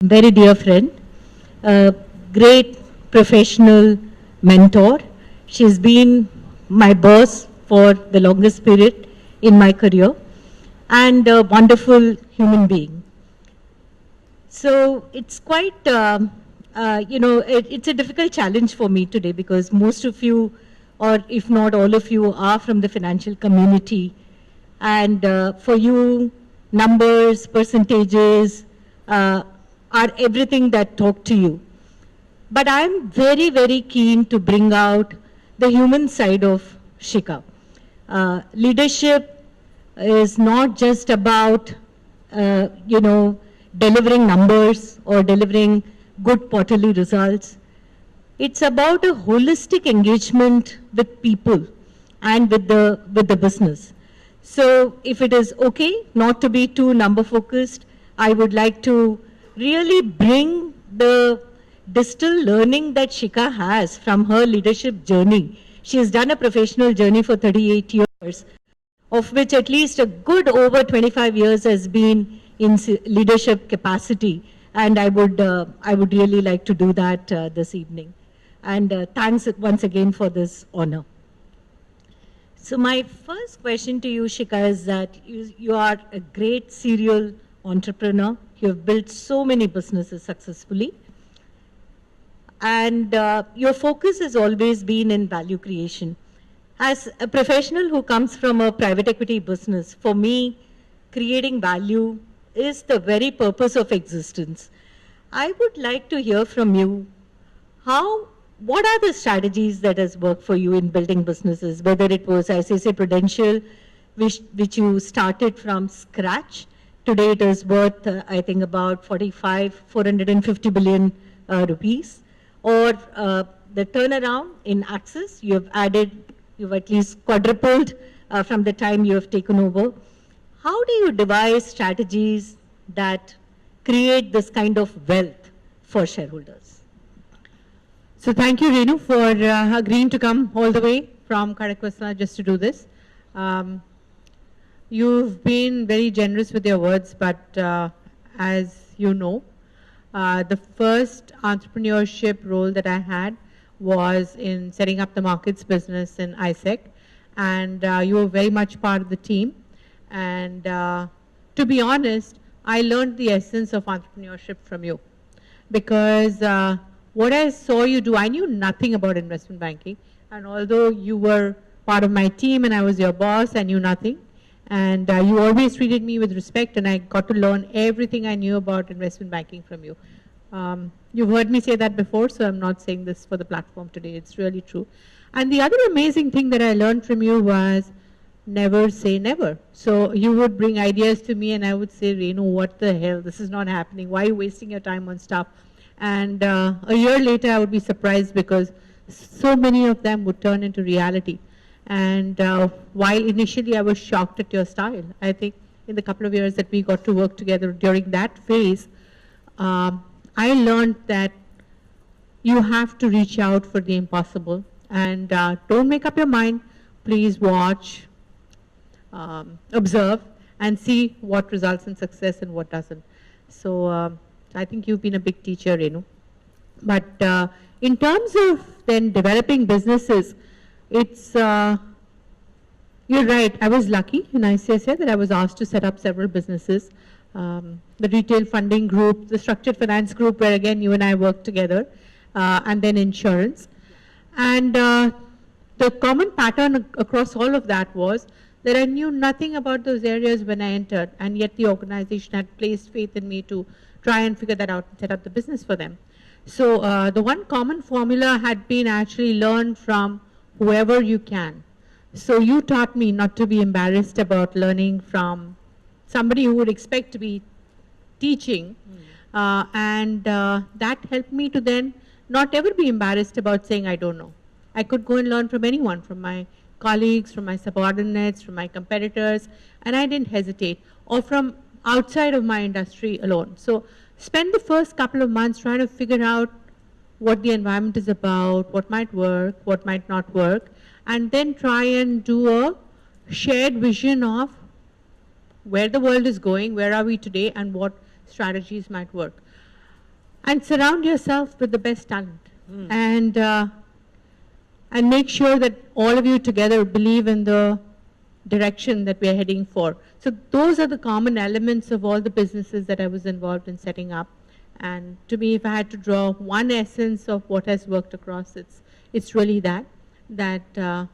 very dear friend, a great professional mentor. She's been my boss for the longest period in my career and a wonderful human being. So it's quite, it's a difficult challenge for me today because most of you, or if not all of you, are from the financial community. And for you, numbers, percentages are everything that talk to you. But I'm very, very keen to bring out the human side of Shikha. Leadership is not just about, delivering numbers or delivering good quarterly results. It's about a holistic engagement with people and with the business. So if it is okay not to be too number focused, I would like to really bring the digital learning that Shikha has from her leadership journey. She has done a professional journey for 38 years, of which at least a good over 25 years has been in leadership capacity. And I would really like to do that this evening. And thanks once again for this honor. So my first question to you, Shikha, is that you are a great serial entrepreneur. You have built so many businesses successfully. And your focus has always been in value creation. As a professional who comes from a private equity business, for me, creating value is the very purpose of existence. I would like to hear from you what are the strategies that has worked for you in building businesses, whether it was ICICI Prudential, which you started from scratch. Today it is worth, I think, about 450 billion rupees. Or the turnaround in Axis, you've at least quadrupled from the time you have taken over. How do you devise strategies that create this kind of wealth for shareholders? So thank you, Renu, for agreeing to come all the way from Karakwasla just to do this. You've been very generous with your words, but as you know, the first entrepreneurship role that I had was in setting up the markets business in ISEC, and you were very much part of the team. And to be honest, I learned the essence of entrepreneurship from you, because what I saw you do, I knew nothing about investment banking, and although you were part of my team and I was your boss, I knew nothing. And you always treated me with respect, and I got to learn everything I knew about investment banking from you. You've heard me say that before, so I'm not saying this for the platform today. It's really true. And the other amazing thing that I learned from you was never say never. So you would bring ideas to me, and I would say, Renu, what the hell? This is not happening. Why are you wasting your time on stuff? And a year later, I would be surprised because so many of them would turn into reality. And while initially I was shocked at your style, I think in the couple of years that we got to work together during that phase, I learned that you have to reach out for the impossible, and don't make up your mind. Please watch, observe, and see what results in success and what doesn't. So I think you've been a big teacher, Renu. But in terms of then developing businesses, it's, you're right, I was lucky in ICICI that I was asked to set up several businesses. The retail funding group, the structured finance group, where again you and I worked together, and then insurance. And the common pattern across all of that was that I knew nothing about those areas when I entered, and yet the organization had placed faith in me to try and figure that out and set up the business for them. So the one common formula had been actually learn from whoever you can. So you taught me not to be embarrassed about learning from somebody who would expect to be teaching, and that helped me to then not ever be embarrassed about saying I don't know. I could go and learn from anyone, from my colleagues, from my subordinates, from my competitors, and I didn't hesitate, or from outside of my industry alone. So spend the first couple of months trying to figure out what the environment is about, what might work, what might not work, and then try and do a shared vision of where the world is going, where are we today, and what strategies might work. And surround yourself with the best talent. And make sure that all of you together believe in the direction that we are heading for. So those are the common elements of all the businesses that I was involved in setting up. And to me, if I had to draw one essence of what has worked across, it's really that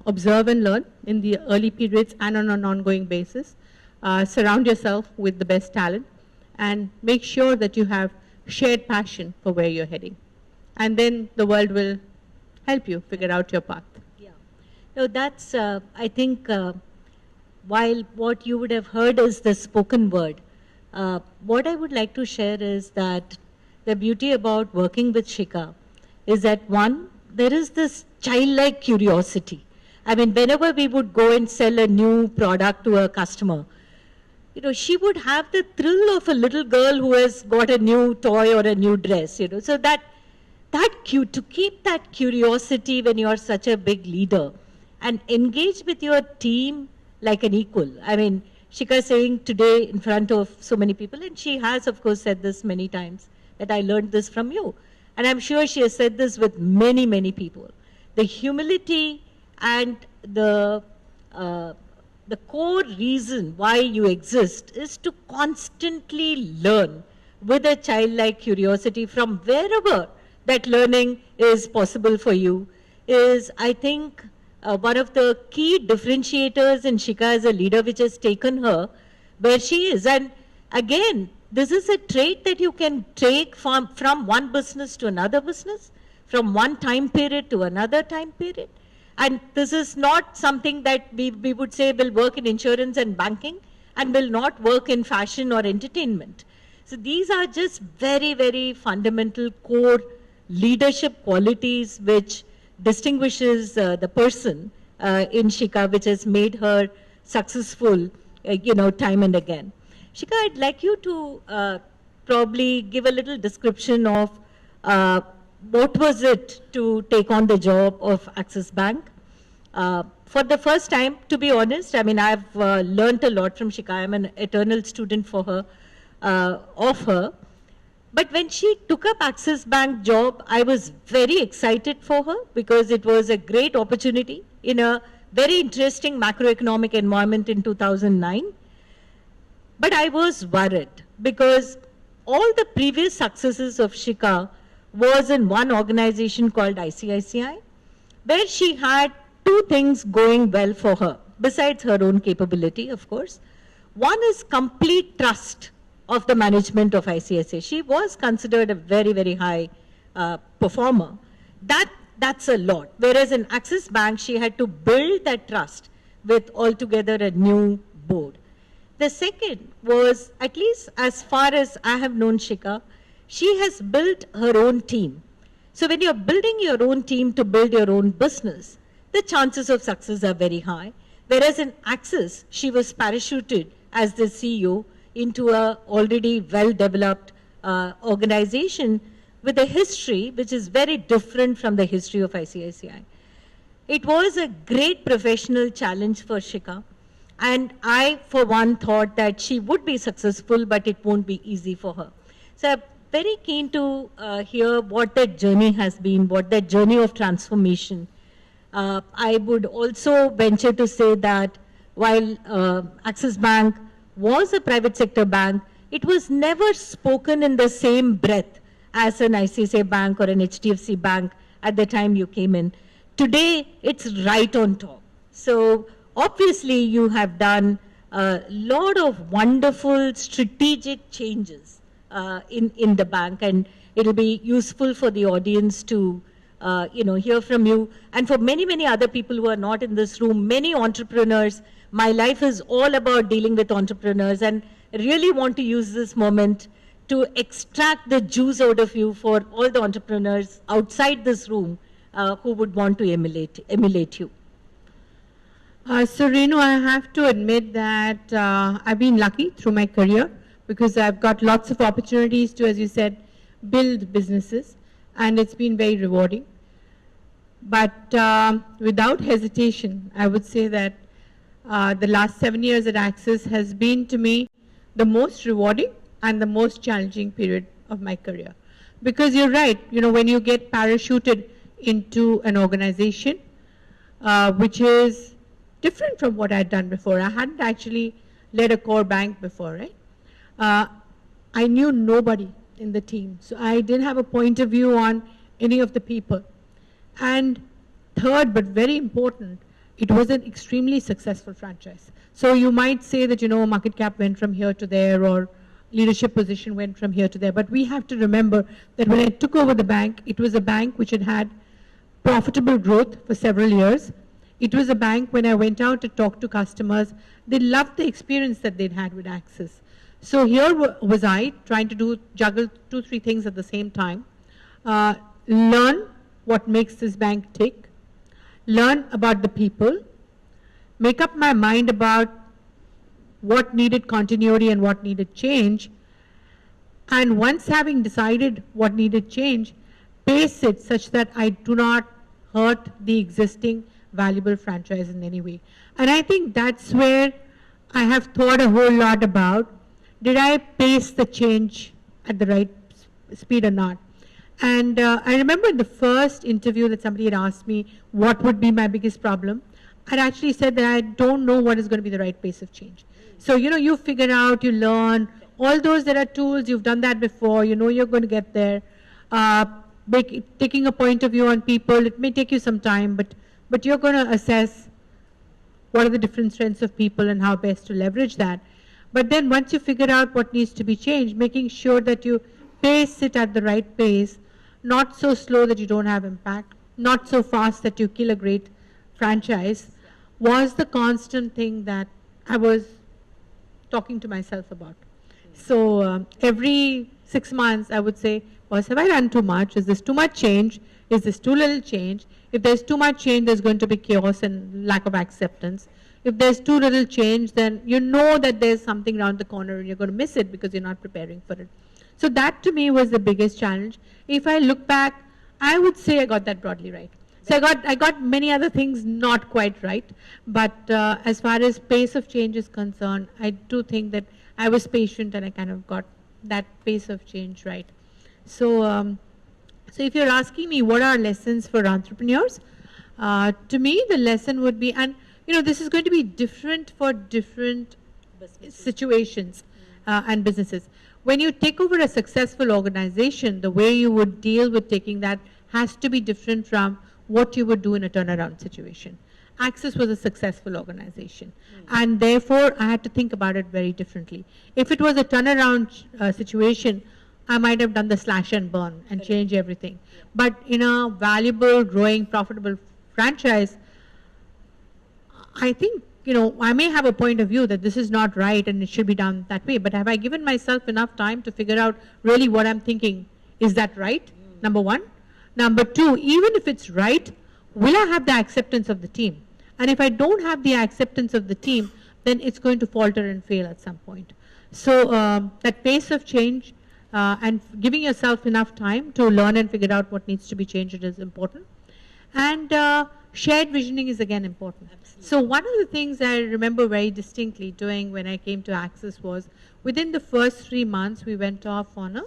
observe and learn in the early periods and on an ongoing basis. Surround yourself with the best talent and make sure that you have shared passion for where you're heading. And then the world will help you figure out your path. Yeah. No, that's, I think, while what you would have heard is the spoken word, what I would like to share is that the beauty about working with Shikha is that, one, there is this childlike curiosity. I mean, whenever we would go and sell a new product to a customer, you know, she would have the thrill of a little girl who has got a new toy or a new dress, you know. So to keep that curiosity when you're such a big leader and engage with your team like an equal. I mean, Shikha saying today in front of so many people, and she has, of course, said this many times, that I learned this from you. And I'm sure she has said this with many, many people. The humility and the core reason why you exist is to constantly learn with a childlike curiosity from wherever that learning is possible for you is, I think, one of the key differentiators in Shikha as a leader, which has taken her where she is. And again, this is a trait that you can take from one business to another business, from one time period to another time period. And this is not something that we would say will work in insurance and banking and will not work in fashion or entertainment. So these are just very, very fundamental core leadership qualities which distinguishes the person in Shikha, which has made her successful, time and again. Shikha, I'd like you to probably give a little description of what was it to take on the job of Axis Bank. For the first time, to be honest, I mean, I've learned a lot from Shikha. I'm an eternal student for her, of her. But when she took up Axis Bank job, I was very excited for her because it was a great opportunity in a very interesting macroeconomic environment in 2009. But I was worried because all the previous successes of Shikha was in one organization called ICICI, where she had two things going well for her, besides her own capability, of course. One is complete trust of the management of ICICI. She was considered a very, very high performer. That's a lot. Whereas in Axis Bank, she had to build that trust with altogether a new board. The second was, at least as far as I have known Shikha, she has built her own team. So when you're building your own team to build your own business, the chances of success are very high. Whereas in Axis, she was parachuted as the CEO into a already well-developed organization with a history which is very different from the history of ICICI. It was a great professional challenge for Shikha. And I, for one, thought that she would be successful, but it won't be easy for her. So I'm very keen to hear what that journey has been, what that journey of transformation. I would also venture to say that while Axis Bank was a private sector bank, it was never spoken in the same breath as an ICICI bank or an HDFC bank at the time you came in. Today, it's right on top. So obviously, you have done a lot of wonderful strategic changes in the bank, and it'll be useful for the audience to hear from you. And for many, many other people who are not in this room, many entrepreneurs, my life is all about dealing with entrepreneurs, and I really want to use this moment to extract the juice out of you for all the entrepreneurs outside this room who would want to emulate you. So Renu, I have to admit that I've been lucky through my career because I've got lots of opportunities to, as you said, build businesses, and it's been very rewarding. But without hesitation, I would say that the last 7 years at Axis has been to me the most rewarding and the most challenging period of my career. Because you're right, when you get parachuted into an organization, which is different from what I'd done before. I hadn't actually led a core bank before, right? I knew nobody in the team, so I didn't have a point of view on any of the people. And third, but very important, it was an extremely successful franchise. So you might say that, market cap went from here to there, or leadership position went from here to there. But we have to remember that when I took over the bank, it was a bank which had had profitable growth for several years. It was a bank, when I went out to talk to customers, they loved the experience that they'd had with Axis. So here was I trying to juggle 2-3 things at the same time. Learn what makes this bank tick, learn about the people, make up my mind about what needed continuity and what needed change, and once having decided what needed change, pace it such that I do not hurt the existing valuable franchise in any way. And I think that's where I have thought a whole lot about, did I pace the change at the right speed or not? And I remember in the first interview that somebody had asked me what would be my biggest problem. I'd actually said that I don't know what is going to be the right pace of change. So, you figure out, you learn, all those, there are tools, you've done that before, you're going to get there. Taking a point of view on people, it may take you some time, but you're going to assess what are the different strengths of people and how best to leverage that. But then once you figure out what needs to be changed, making sure that you pace it at the right pace, not so slow that you don't have impact, not so fast that you kill a great franchise, was the constant thing that I was talking to myself about. So every 6 months I would say, boss, have I done too much? Is this too much change? Is this too little change? If there's too much change, there's going to be chaos and lack of acceptance. If there's too little change, then you know that there's something around the corner and you're going to miss it because you're not preparing for it. So that to me was the biggest challenge. If I look back, I would say I got that broadly right. So I got many other things not quite right, but as far as pace of change is concerned, I do think that I was patient and I kind of got that pace of change right. So, so if you're asking me what are lessons for entrepreneurs, to me the lesson would be, and this is going to be different for different situations and businesses. When you take over a successful organization, the way you would deal with taking that has to be different from what you would do in a turnaround situation. Axis was a successful organization, and therefore I had to think about it very differently. If it was a turnaround situation, I might have done the slash and burn and change everything. But in a valuable, growing, profitable franchise, I think, I may have a point of view that this is not right and it should be done that way, but have I given myself enough time to figure out really what I'm thinking? Is that right? Number one. Number two, even if it's right, will I have the acceptance of the team? And if I don't have the acceptance of the team, then it's going to falter and fail at some point. So that pace of change and giving yourself enough time to learn and figure out what needs to be changed is important. And shared visioning is again important. Absolutely. So one of the things I remember very distinctly doing when I came to Axis was, within the first 3 months, we went off on a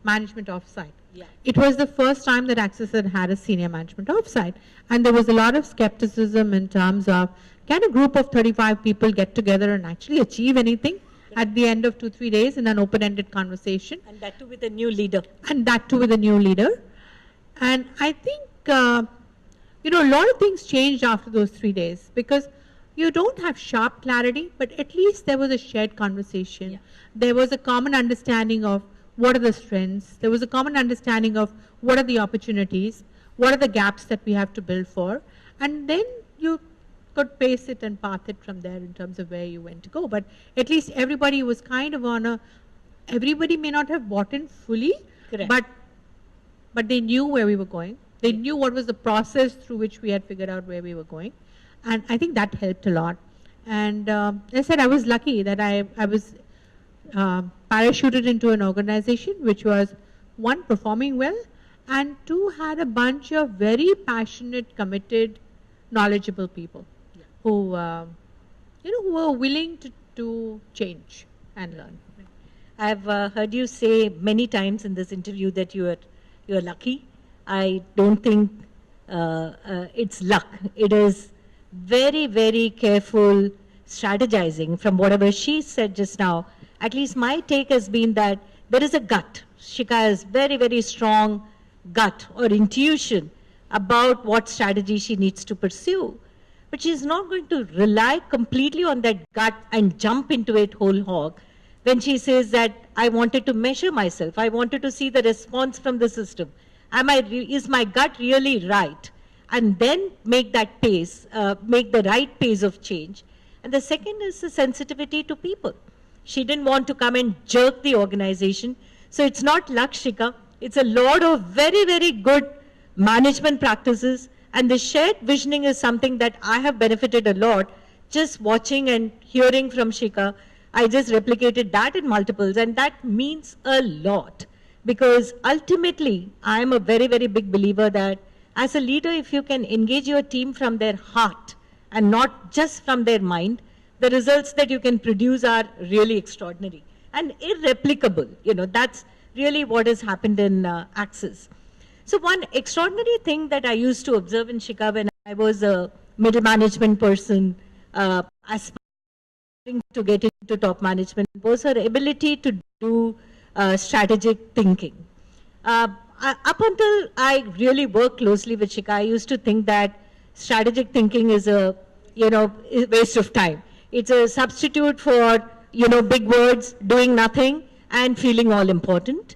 management offsite. Yeah. It was the first time that Axis had had a senior management offsite. And there was a lot of skepticism in terms of, can a group of 35 people get together and actually achieve anything at the end of 2-3 days in an open-ended conversation? And that too with a new leader. And that too with a new leader. And I think, a lot of things changed after those 3 days, because you don't have sharp clarity, but at least there was a shared conversation. Yeah. There was a common understanding of what are the strengths. There was a common understanding of what are the opportunities, what are the gaps that we have to build for, and then you could pace it and path it from there in terms of where you went to go. But at least everybody was kind of on everybody may not have bought in fully, but they knew where we were going. They knew what was the process through which we had figured out where we were going. And I think that helped a lot. And as I said, I was lucky that I was parachuted into an organization which was, one, performing well, and two, had a bunch of very passionate, committed, knowledgeable people who, who were willing to change and learn. I've heard you say many times in this interview that you are lucky. I don't think it's luck. It is very, very careful strategizing. From whatever she said just now, at least my take has been that there is a gut. Shikha has very, very strong gut or intuition about what strategy she needs to pursue. But she's not going to rely completely on that gut and jump into it whole hog. When she says that I wanted to measure myself, I wanted to see the response from the system. Is my gut really right? And then make that pace, make the right pace of change. And the second is the sensitivity to people. She didn't want to come and jerk the organization. So it's not luck, Shikha. It's a lot of very, very good management practices. And the shared visioning is something that I have benefited a lot just watching and hearing from Shikha. I just replicated that in multiples, and that means a lot. Because ultimately, I am a very, very big believer that as a leader, if you can engage your team from their heart and not just from their mind, the results that you can produce are really extraordinary and irreplicable. You know, that's really what has happened in Axis. So one extraordinary thing that I used to observe in Shikha when I was a middle management person, aspiring to get into top management, was her ability to do strategic thinking. Up until I really worked closely with Shikha, I used to think that strategic thinking is a waste of time. It's a substitute for big words, doing nothing, and feeling all important.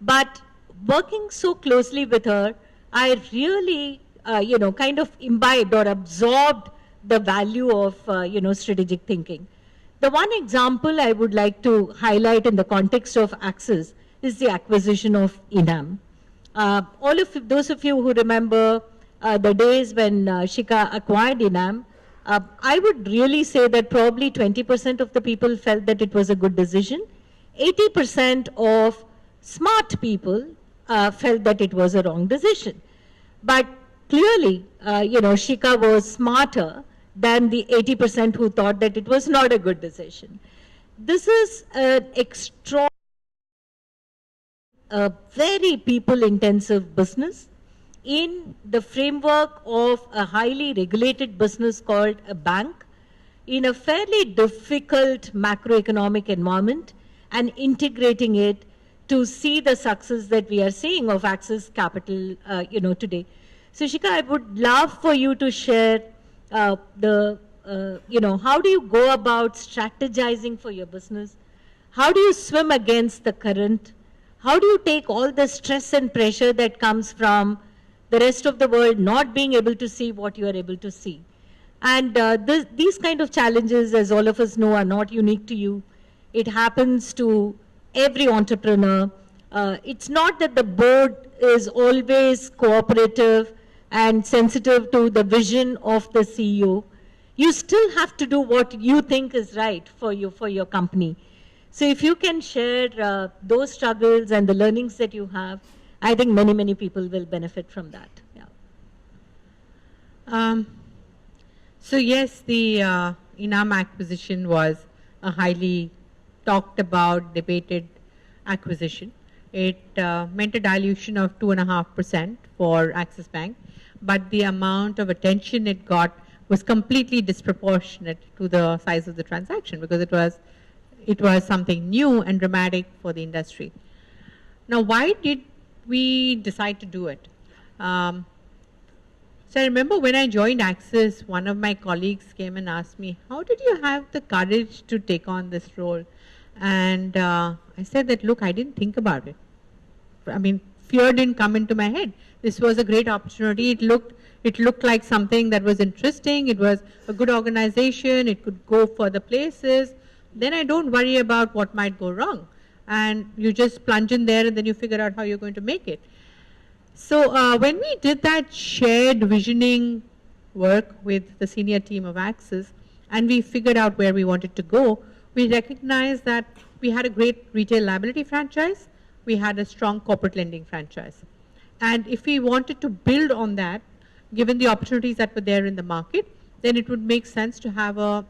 But working so closely with her, I really kind of imbibed or absorbed the value of strategic thinking. The one example I would like to highlight in the context of Axis is the acquisition of Enam. All of those of you who remember the days when Shikha acquired Enam, I would really say that probably 20% of the people felt that it was a good decision. 80% of smart people felt that it was a wrong decision. But clearly, Shikha was smarter than the 80% who thought that it was not a good decision. This is an extraordinary, very people-intensive business in the framework of a highly regulated business called a bank, in a fairly difficult macroeconomic environment, and integrating it to see the success that we are seeing of Axis Capital, today. So, Shikha, I would love for you to share how do you go about strategizing for your business? How do you swim against the current? How do you take all the stress and pressure that comes from the rest of the world not being able to see what you are able to see? And these kind of challenges, as all of us know, are not unique to you. It happens to every entrepreneur. It's not that the board is always cooperative and sensitive to the vision of the CEO. You still have to do what you think is right for your company. So if you can share those struggles and the learnings that you have, I think many, many people will benefit from that. Yeah. So yes, the Enam acquisition was a highly talked about, debated acquisition. It meant a dilution of 2.5% for Axis Bank, but the amount of attention it got was completely disproportionate to the size of the transaction, because it was something new and dramatic for the industry. Now, why did we decide to do it? So I remember when I joined Axis, one of my colleagues came and asked me, how did you have the courage to take on this role? And I said that, look, I didn't think about it. I mean, fear didn't come into my head. This was a great opportunity. It looked like something that was interesting. It was a good organization. It could go further places. Then I don't worry about what might go wrong. And you just plunge in there and then you figure out how you're going to make it. So when we did that shared visioning work with the senior team of Axis, and we figured out where we wanted to go, we recognized that we had a great retail liability franchise, we had a strong corporate lending franchise. And if we wanted to build on that, given the opportunities that were there in the market, then it would make sense to have a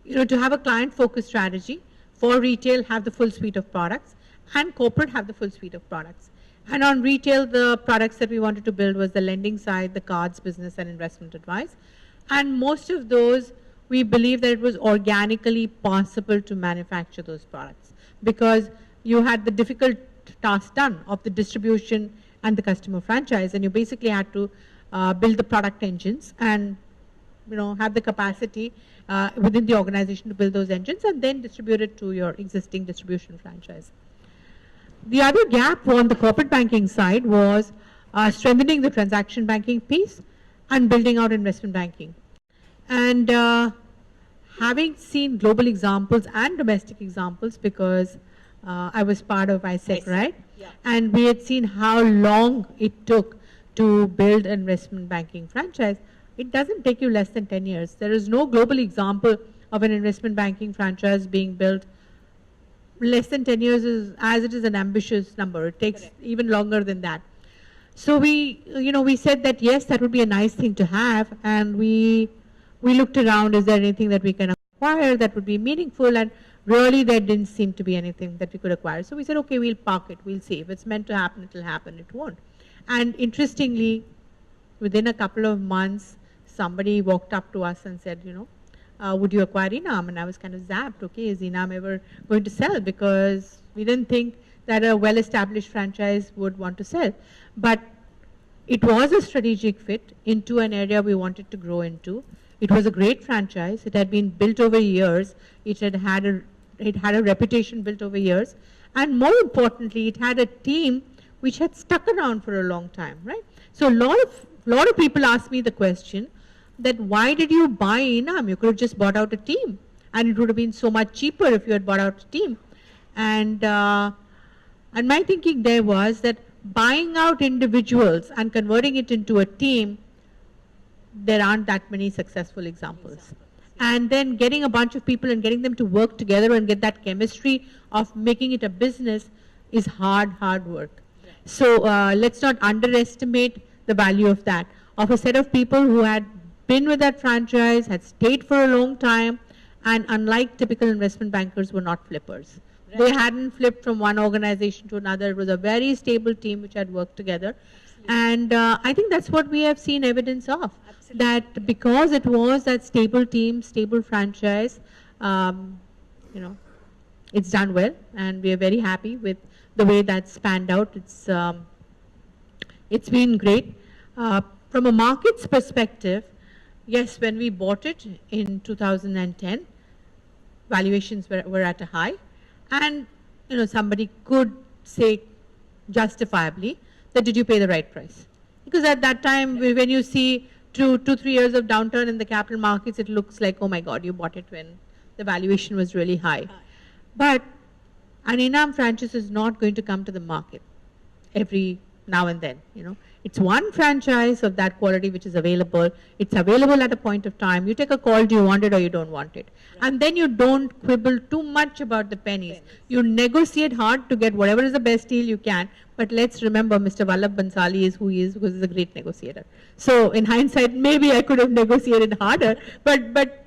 client-focused strategy For retail, have the full suite of products, and corporate have the full suite of products. And on retail, the products that we wanted to build was the lending side, the cards business, and investment advice. And most of those, we believe that it was organically possible to manufacture those products because you had the difficult task done of the distribution and the customer franchise, and you basically had to build the product engines and have the capacity within the organization to build those engines and then distribute it to your existing distribution franchise. The other gap on the corporate banking side was strengthening the transaction banking piece and building out investment banking. And having seen global examples and domestic examples, because I was part of ISEC, right? Yeah. And we had seen how long it took to build an investment banking franchise. It doesn't take you less than 10 years. There is no global example of an investment banking franchise being built. Less than 10 years is, as it is, an ambitious number. It takes even longer than that. So we said that yes, that would be a nice thing to have, and we looked around, is there anything that we can acquire that would be meaningful, and really there didn't seem to be anything that we could acquire. So we said, okay, we'll park it, we'll see. If it's meant to happen, it'll happen, it won't. And interestingly, within a couple of months, somebody walked up to us and said, would you acquire Enam? And I was kind of zapped. Okay, is Enam ever going to sell? Because we didn't think that a well-established franchise would want to sell. But it was a strategic fit into an area we wanted to grow into. It was a great franchise. It had been built over years. It had a reputation built over years. And more importantly, it had a team which had stuck around for a long time, right? So a lot of people ask me the question, that why did you buy Enam? You could have just bought out a team, and it would have been so much cheaper if you had bought out a team. And my thinking there was that buying out individuals and converting it into a team, there aren't that many successful examples. And then getting a bunch of people and getting them to work together and get that chemistry of making it a business is hard work. Yeah. So let's not underestimate the value of that, of a set of people who had been with that franchise, had stayed for a long time, and unlike typical investment bankers, were not flippers. Right. They hadn't flipped from one organization to another. It was a very stable team which had worked together. Absolutely. And I think that's what we have seen evidence of. Absolutely. That because it was that stable team, stable franchise, it's done well, and we are very happy with the way that's panned out. It's been great. From a market's perspective, yes, when we bought it in 2010, valuations were at a high, and somebody could say justifiably that did you pay the right price? Because at that time, when you see 2-3 years of downturn in the capital markets, it looks like, oh my God, you bought it when the valuation was really high. But an Enam franchise is not going to come to the market every now and then, It's one franchise of that quality which is available. It's available at a point of time. You take a call, do you want it or you don't want it? Right. And then you don't quibble too much about the pennies. You negotiate hard to get whatever is the best deal you can. But let's remember, Mr. Vallabh Bansali is who he is because he's a great negotiator. So in hindsight, maybe I could have negotiated harder, but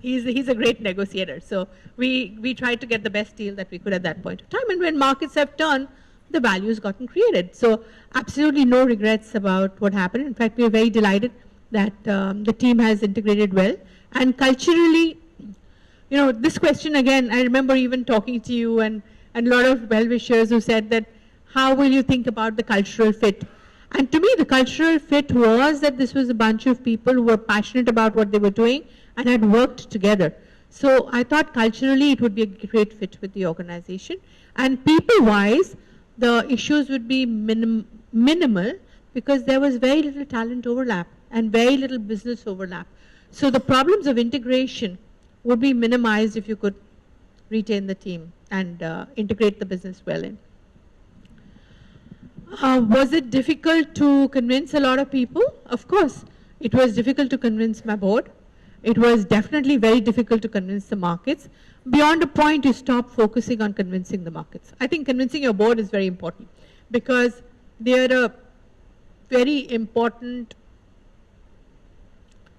he's a great negotiator. So we tried to get the best deal that we could at that point of time. And when markets have turned, the value has gotten created. So absolutely no regrets about what happened. In fact, we are very delighted that the team has integrated well. And culturally, this question again, I remember even talking to you and a lot of well-wishers who said that, how will you think about the cultural fit? And to me, the cultural fit was that this was a bunch of people who were passionate about what they were doing and had worked together. So I thought culturally it would be a great fit with the organization. And people-wise, the issues would be minimal because there was very little talent overlap and very little business overlap. So the problems of integration would be minimized if you could retain the team and integrate the business well in. Was it difficult to convince a lot of people? Of course. It was difficult to convince my board. It was definitely very difficult to convince the markets. Beyond a point, you stop focusing on convincing the markets. I think convincing your board is very important because they are a very important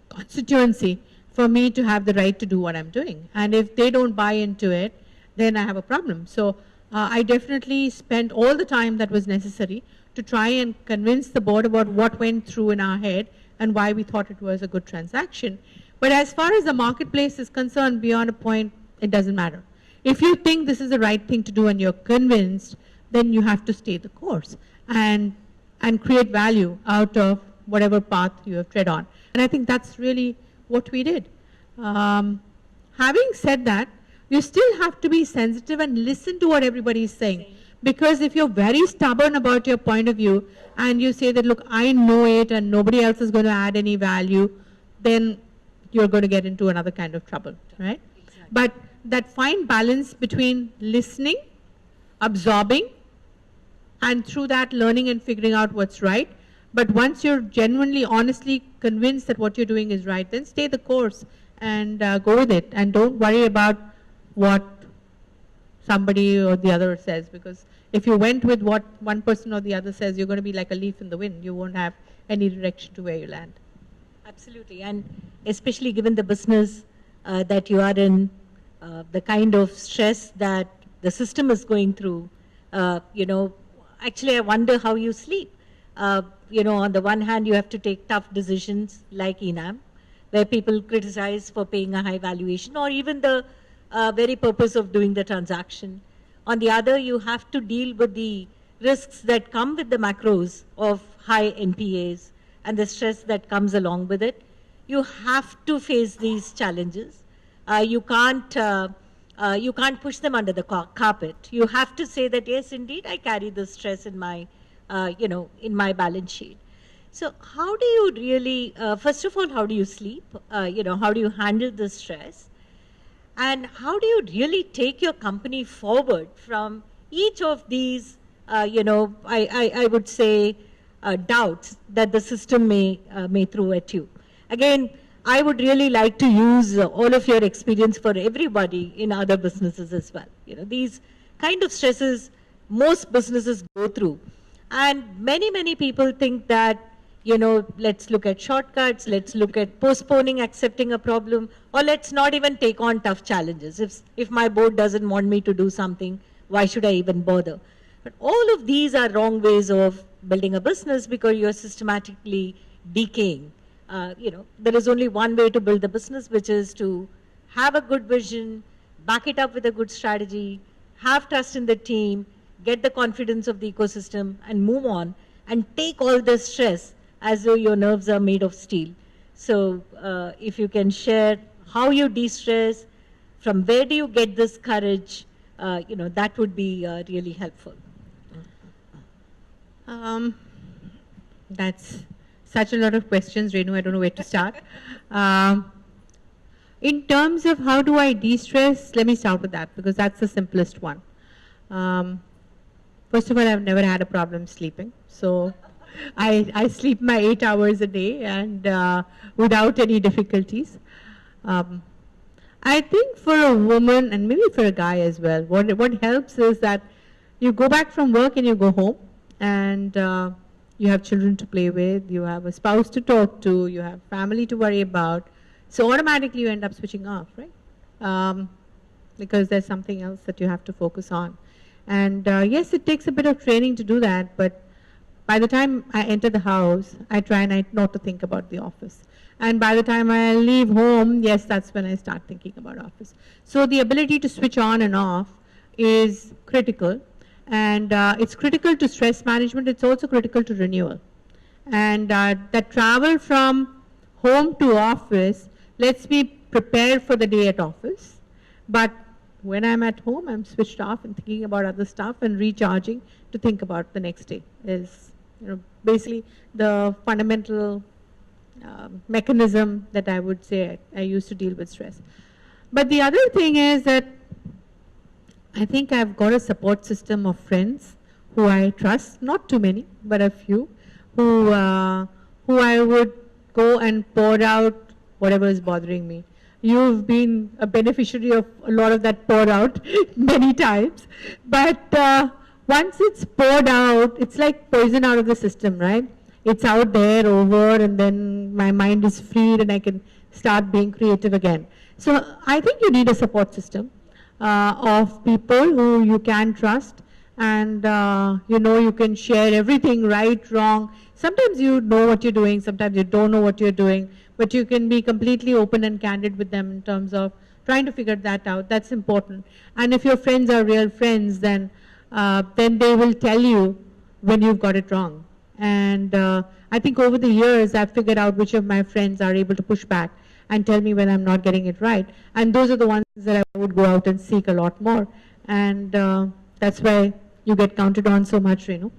constituency for me to have the right to do what I'm doing. And if they don't buy into it, then I have a problem. So I definitely spent all the time that was necessary to try and convince the board about what went through in our head and why we thought it was a good transaction. But as far as the marketplace is concerned, beyond a point, it doesn't matter. If you think this is the right thing to do and you're convinced, then you have to stay the course and create value out of whatever path you have tread on. And I think that's really what we did. Having said that, you still have to be sensitive and listen to what everybody is saying. Because if you're very stubborn about your point of view and you say that, look, I know it and nobody else is going to add any value, then you're going to get into another kind of trouble, right? Exactly. But that fine balance between listening, absorbing, and through that learning and figuring out what's right. But once you're genuinely, honestly convinced that what you're doing is right, then stay the course and go with it. And don't worry about what somebody or the other says, because if you went with what one person or the other says, you're going to be like a leaf in the wind. You won't have any direction to where you land. Absolutely, and especially given the business that you are in, the kind of stress that the system is going through, actually I wonder how you sleep. On the one hand, you have to take tough decisions like ENAM, where people criticize for paying a high valuation or even the very purpose of doing the transaction. On the other, you have to deal with the risks that come with the macros of high NPAs and the stress that comes along with it. You have to face these challenges. You can't push them under the carpet. You have to say that, yes, indeed, I carry this stress in my, in my balance sheet. So how do you really, first of all, how do you sleep? How do you handle the stress? And how do you really take your company forward from each of these, I would say, doubts that the system may throw at you? Again, I would really like to use all of your experience for everybody in other businesses as well. These kind of stresses most businesses go through. And many people think that, let's look at shortcuts, let's look at postponing, accepting a problem, or let's not even take on tough challenges. If my board doesn't want me to do something, why should I even bother? But all of these are wrong ways of building a business because you're systematically decaying. There is only one way to build the business, which is to have a good vision, back it up with a good strategy, have trust in the team, get the confidence of the ecosystem, and move on and take all the stress as though your nerves are made of steel. So if you can share how you de-stress, from where do you get this courage, that would be really helpful. That's such a lot of questions, Renu. I don't know where to start. In terms of how do I de-stress, let me start with that because that's the simplest one. First of all, I've never had a problem sleeping. So I sleep my 8 hours a day and without any difficulties. I think for a woman and maybe for a guy as well, what helps is that you go back from work and you go home and you have children to play with, you have a spouse to talk to, you have family to worry about. So automatically you end up switching off, right? Because there's something else that you have to focus on. And yes, it takes a bit of training to do that, but by the time I enter the house, I try not to think about the office. And by the time I leave home, yes, that's when I start thinking about office. So the ability to switch on and off is critical. And it's critical to stress management. It's also critical to renewal. And that travel from home to office lets me prepare for the day at office. But when I'm at home, I'm switched off and thinking about other stuff and recharging to think about the next day is basically the fundamental mechanism that I would say I use to deal with stress. But the other thing is that I think I've got a support system of friends who I trust, not too many, but a few, who I would go and pour out whatever is bothering me. You've been a beneficiary of a lot of that pour out many times, but once it's poured out, it's like poison out of the system, right? It's out there over and then my mind is freed and I can start being creative again. So I think you need a support system. of people who you can trust, and you know, you can share everything, right, wrong. Sometimes you know what you're doing, sometimes you don't know what you're doing, but you can be completely open and candid with them in terms of trying to figure that out. That's important. And if your friends are real friends, then they will tell you when you've got it wrong. And I think over the years, I've figured out which of my friends are able to push back and tell me when I'm not getting it right. And those are the ones that I would go out and seek a lot more. And that's why you get counted on so much, Renu.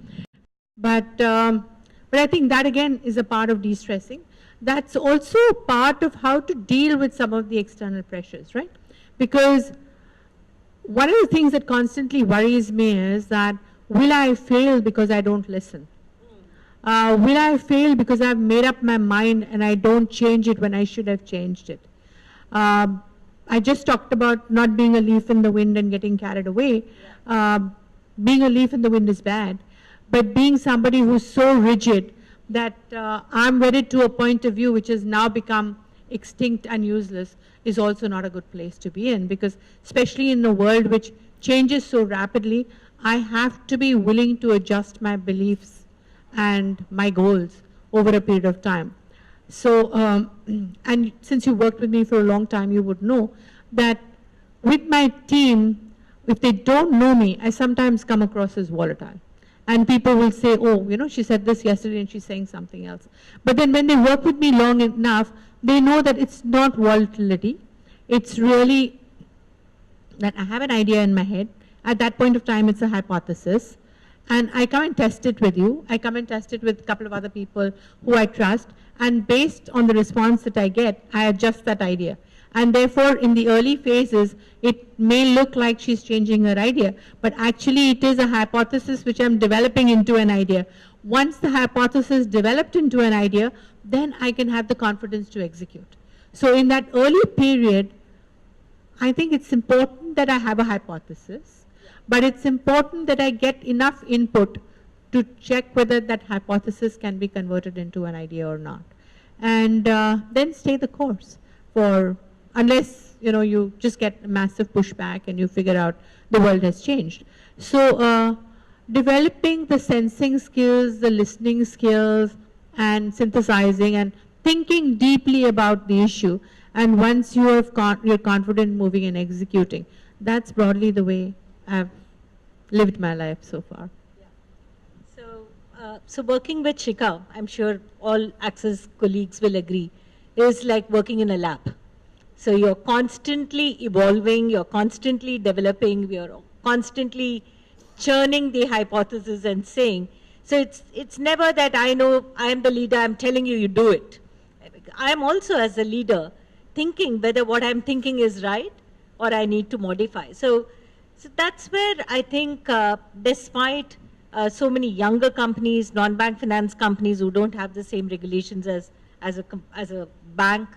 But I think that again is a part of de-stressing. That's also part of how to deal with some of the external pressures, right? Because one of the things that constantly worries me is that, will I fail because I don't listen? Will I fail because I've made up my mind and I don't change it when I should have changed it? I just talked about not being a leaf in the wind and getting carried away. Being a leaf in the wind is bad, but being somebody who's so rigid that I'm wedded to a point of view which has now become extinct and useless is also not a good place to be in, because especially in a world which changes so rapidly, I have to be willing to adjust my beliefs and my goals over a period of time. So, and since you worked with me for a long time, you would know that with my team, if they don't know me, I sometimes come across as volatile. And people will say, oh, you know, she said this yesterday and she's saying something else. But then when they work with me long enough, they know that it's not volatility. It's really that I have an idea in my head. At that point of time, it's a hypothesis. And I come and test it with you. I come and test it with a couple of other people who I trust. And based on the response that I get, I adjust that idea. And therefore, in the early phases, it may look like she's changing her idea, but actually it is a hypothesis which I'm developing into an idea. Once the hypothesis developed into an idea, then I can have the confidence to execute. So in that early period, I think it's important that I have a hypothesis, but it's important that I get enough input to check whether that hypothesis can be converted into an idea or not. And then stay the course for, unless, you know, you just get a massive pushback and you figure out the world has changed. So developing the sensing skills, the listening skills, and synthesizing and thinking deeply about the issue. And once you have you're confident moving and executing, that's broadly the way I've lived my life so far. So working with Shikha, I'm sure all Access colleagues will agree, is like working in a lab. So you're constantly evolving, you're constantly developing, you're constantly churning the hypothesis and saying. So it's never that I know I am the leader, I'm telling you, you do it. I am also, as a leader, thinking whether what I'm thinking is right or I need to modify. So that's where I think despite so many younger companies, non-bank finance companies who don't have the same regulations as a bank,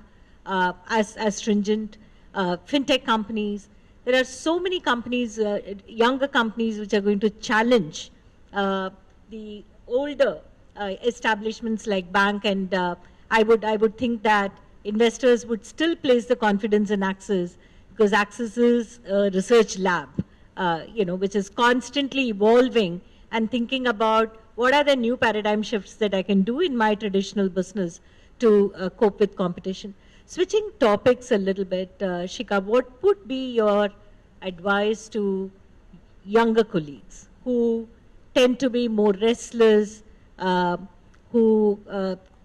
as stringent, fintech companies. There are so many companies, younger companies, which are going to challenge the older establishments like bank, and I would think that investors would still place the confidence in Access, because Access is a research lab, you know, which is constantly evolving and thinking about what are the new paradigm shifts that I can do in my traditional business to cope with competition. Switching topics a little bit, Shikha, what would be your advice to younger colleagues who tend to be more restless, who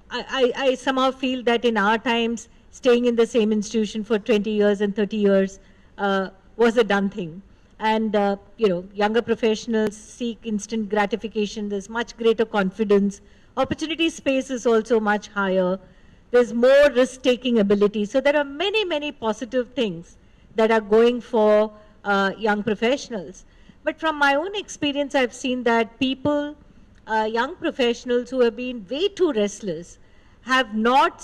I somehow feel that in our times, staying in the same institution for 20 years and 30 years was a done thing. And, you know, younger professionals seek instant gratification. There's much greater confidence. Opportunity space is also much higher. There's more risk-taking ability. So there are many, many positive things that are going for young professionals. But from my own experience, I've seen that people, young professionals who have been way too restless, have not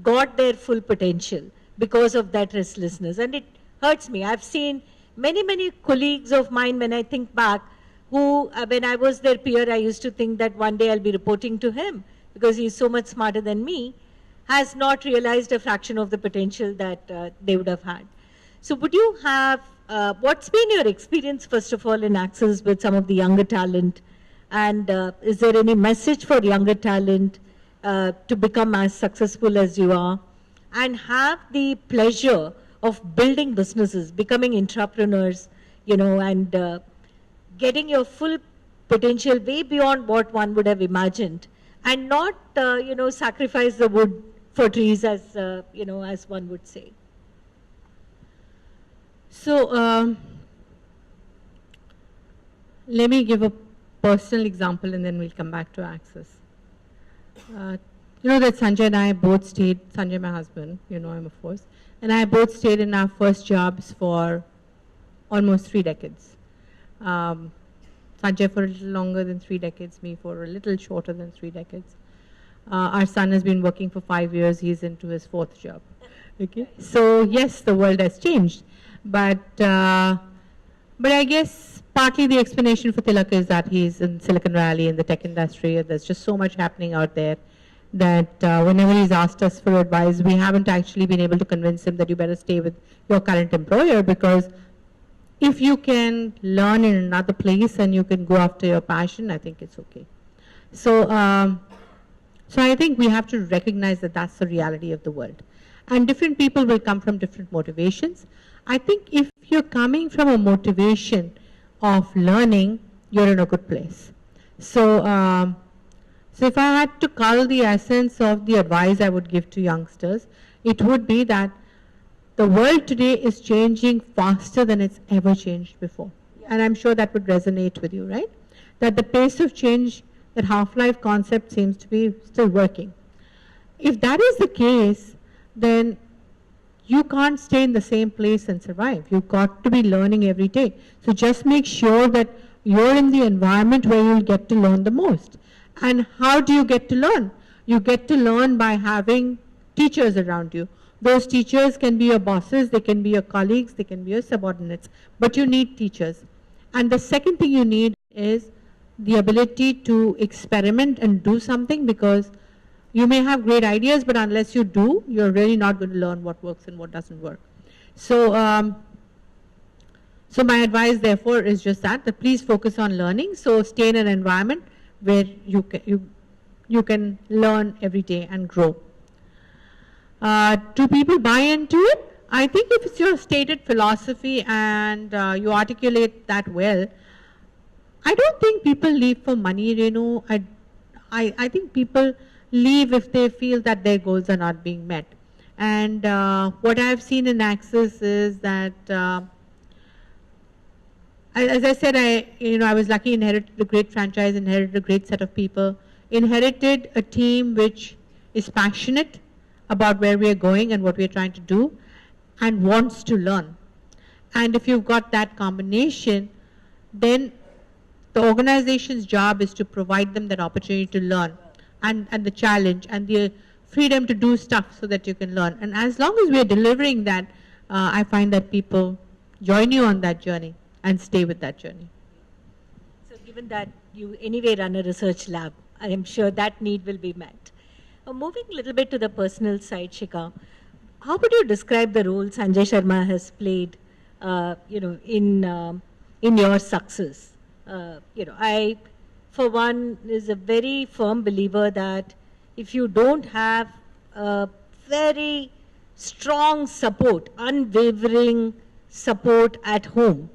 got their full potential because of that restlessness. And it hurts me. I've seen many, many colleagues of mine, when I think back, who, when I was their peer, I used to think that one day I'll be reporting to him because he's so much smarter than me, has not realized a fraction of the potential that they would have had. So would you have what's been your experience, first of all, in Access with some of the younger talent? And is there any message for younger talent to become as successful as you are and have the pleasure of building businesses, becoming entrepreneurs, and getting your full potential way beyond what one would have imagined, and not, sacrifice the wood for trees, as one would say? So let me give a personal example and then we'll come back to Access. You know that Sanjay and I both stayed, Sanjay my husband, you know him of course, and I both stayed in our first jobs for almost 3 decades. Sanjay for a little longer than 3 decades, me for a little shorter than 3 decades. Our son has been working for 5 years, he's into his 4th job. Okay, so yes, the world has changed, but I guess partly the explanation for Tilak is that he's in Silicon Valley in the tech industry, and there's just so much happening out there that whenever he's asked us for advice, we haven't actually been able to convince him that you better stay with your current employer, because if you can learn in another place and you can go after your passion, I think it's okay. So, so I think we have to recognize that that's the reality of the world. And different people will come from different motivations. I think if you're coming from a motivation of learning, you're in a good place. So, so if I had to cull the essence of the advice I would give to youngsters, it would be that the world today is changing faster than it's ever changed before. And I'm sure that would resonate with you, right? That the pace of change, that half-life concept seems to be still working. If that is the case, then you can't stay in the same place and survive. You've got to be learning every day. So just make sure that you're in the environment where you'll get to learn the most. And how do you get to learn? You get to learn by having teachers around you. Those teachers can be your bosses, they can be your colleagues, they can be your subordinates, but you need teachers. And the second thing you need is the ability to experiment and do something, because you may have great ideas, but unless you do, you're really not going to learn what works and what doesn't work. So, so my advice therefore is just that please focus on learning. So stay in an environment where you can learn every day and grow. Do people buy into it? I think if it's your stated philosophy and you articulate that well, I don't think people leave for money, Renu. I think people leave if they feel that their goals are not being met. And what I've seen in Access is that, as I said, I was lucky, inherited a great franchise, inherited a great set of people, inherited a team which is passionate about where we are going and what we are trying to do, and wants to learn. And if you've got that combination, then the organization's job is to provide them that opportunity to learn, and the challenge and the freedom to do stuff so that you can learn. And as long as we are delivering that, I find that people join you on that journey and stay with that journey. So given that you anyway run a research lab, I am sure that need will be met. Moving a little bit to the personal side, Shikha, how would you describe the role Sanjay Sharma has played, in your success? I, for one, is a very firm believer that if you don't have a very strong support, unwavering support at home,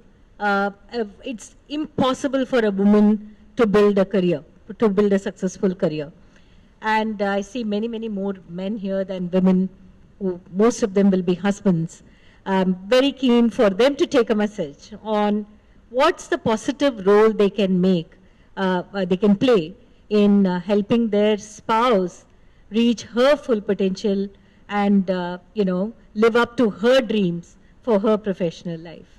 it's impossible for a woman to build a career, to build a successful career. And I see many, many more men here than women, who most of them will be husbands. I'm very keen for them to take a message on what's the positive role they can make, they can play in helping their spouse reach her full potential and, live up to her dreams for her professional life.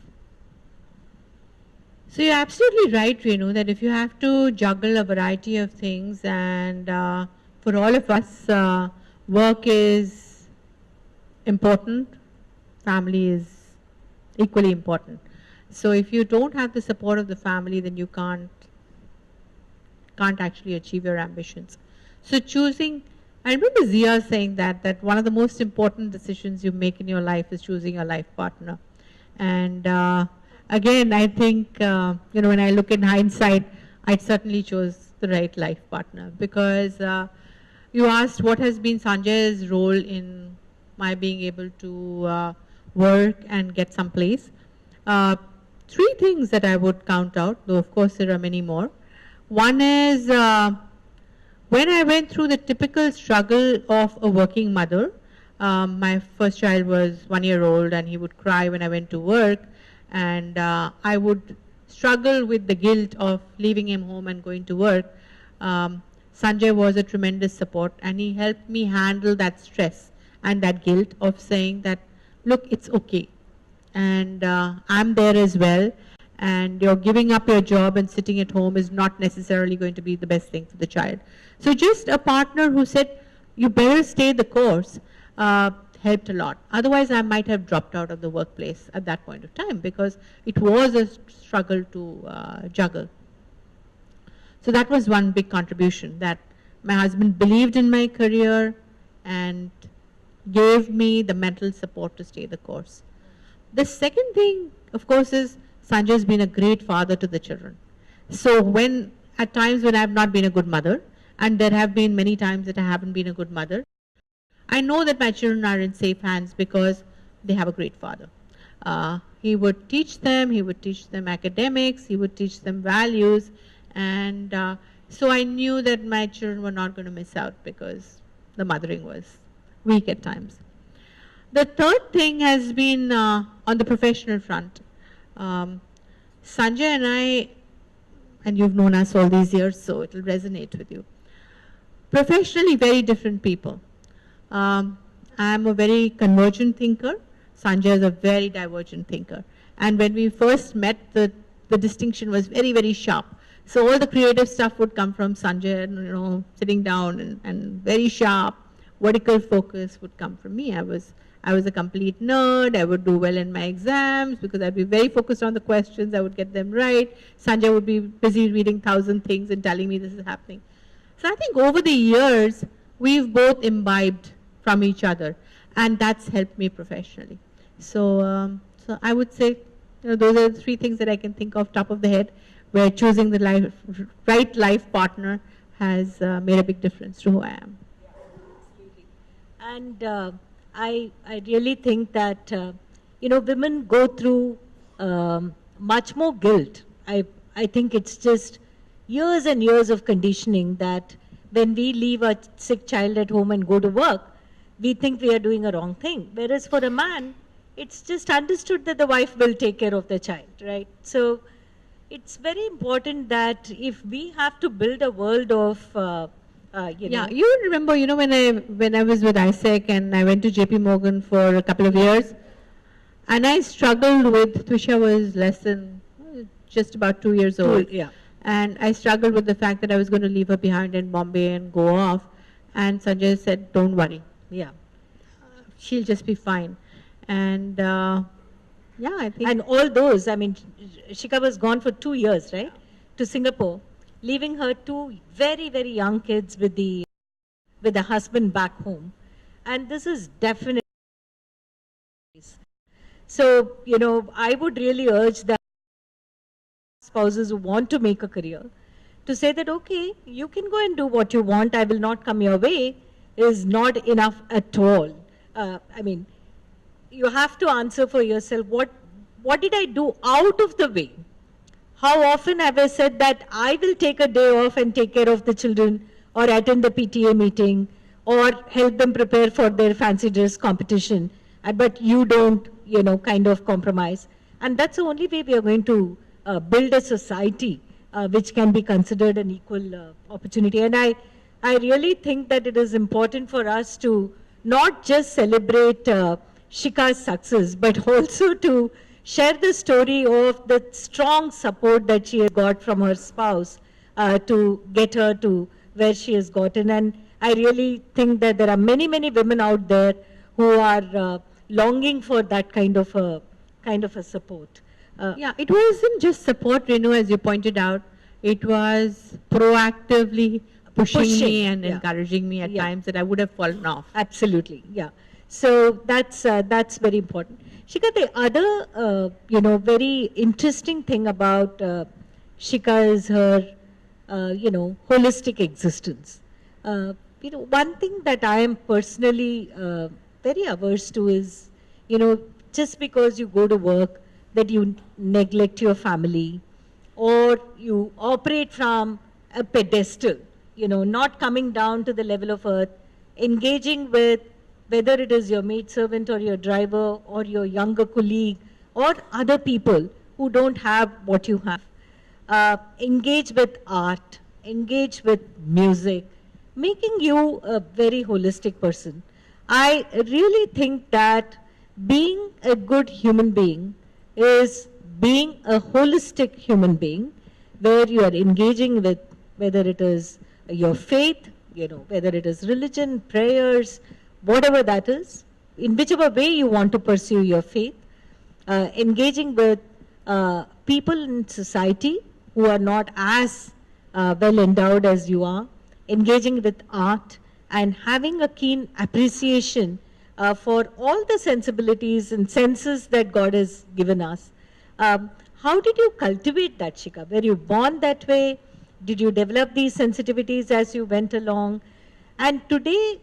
So you're absolutely right, Renu, that if you have to juggle a variety of things, and for all of us, work is important, family is equally important. So if you don't have the support of the family, then you can't actually achieve your ambitions. So choosing, I remember Zia saying that one of the most important decisions you make in your life is choosing a life partner. And again, I think, when I look in hindsight, I certainly chose the right life partner, because you asked what has been Sanjay's role in my being able to work and get someplace. Three things that I would count out, though of course there are many more. One is when I went through the typical struggle of a working mother. My first child was 1 year old, and he would cry when I went to work, and I would struggle with the guilt of leaving him home and going to work. Sanjay was a tremendous support, and he helped me handle that stress and that guilt of saying that, look, it's okay, and I'm there as well, and you're giving up your job and sitting at home is not necessarily going to be the best thing for the child. So just a partner who said, you better stay the course, helped a lot. Otherwise, I might have dropped out of the workplace at that point of time, because it was a struggle to juggle. So that was one big contribution, that my husband believed in my career and gave me the mental support to stay the course. The second thing, of course, is Sanjay's been a great father to the children. So at times when I have not been a good mother, and there have been many times that I haven't been a good mother, I know that my children are in safe hands because they have a great father. He would teach them academics, he would teach them values, and so I knew that my children were not going to miss out because the mothering was weak at times. The third thing has been on the professional front. Sanjay and I, and you've known us all these years, so it will resonate with you. Professionally, very different people. I'm a very convergent thinker. Sanjay is a very divergent thinker. And when we first met, the distinction was very, very sharp. So all the creative stuff would come from Sanjay, and, sitting down, and very sharp, vertical focus would come from me. I was a complete nerd. I would do well in my exams because I'd be very focused on the questions. I would get them right. Sanjay would be busy reading 1,000 things and telling me this is happening. So I think over the years, we've both imbibed from each other, and that's helped me professionally. So I would say, those are the three things that I can think of top of the head, where choosing the right life partner has made a big difference to who I am. And I really think that, women go through much more guilt. I think it's just years and years of conditioning that when we leave a sick child at home and go to work, we think we are doing a wrong thing. Whereas for a man, it's just understood that the wife will take care of the child, right? So it's very important that if we have to build a world of, you remember, when I was with ISEC and I went to JP Morgan for a couple of years, and I struggled with, Twisha was less than just about 2 years old. Yeah. And I struggled with the fact that I was going to leave her behind in Bombay and go off. And Sanjay said, don't worry. Yeah. She'll just be fine. And I think. And all those, Shikha was gone for 2 years, right? To Singapore, leaving her two very, very young kids with the husband back home. And this is definitely. So, I would really urge that spouses who want to make a career to say that, okay, you can go and do what you want, I will not come your way, is not enough at all. You have to answer for yourself, what did I do out of the way? How often have I said that I will take a day off and take care of the children, or attend the PTA meeting, or help them prepare for their fancy dress competition, but you don't, kind of compromise. And that's the only way we are going to build a society which can be considered an equal opportunity. And I really think that it is important for us to not just celebrate Shikha's success, but also to share the story of the strong support that she has got from her spouse to get her to where she has gotten. And I really think that there are many, many women out there who are longing for that kind of a support. It wasn't just support, Renu, as you pointed out. It was proactively pushing me and encouraging me at times that I would have fallen off. Absolutely, yeah. So that's very important. Shikha, the other, very interesting thing about Shikha is her, holistic existence. One thing that I am personally very averse to is, just because you go to work, that you neglect your family, or you operate from a pedestal, not coming down to the level of earth, engaging with whether it is your maidservant or your driver or your younger colleague or other people who don't have what you have. Engage with art, engage with music, making you a very holistic person. I really think that being a good human being is being a holistic human being where you are engaging with whether it is your faith, whether it is religion, prayers, whatever that is, in whichever way you want to pursue your faith, engaging with people in society who are not as well endowed as you are, engaging with art, and having a keen appreciation for all the sensibilities and senses that God has given us. How did you cultivate that, Shikha? Were you born that way? Did you develop these sensitivities as you went along? And today,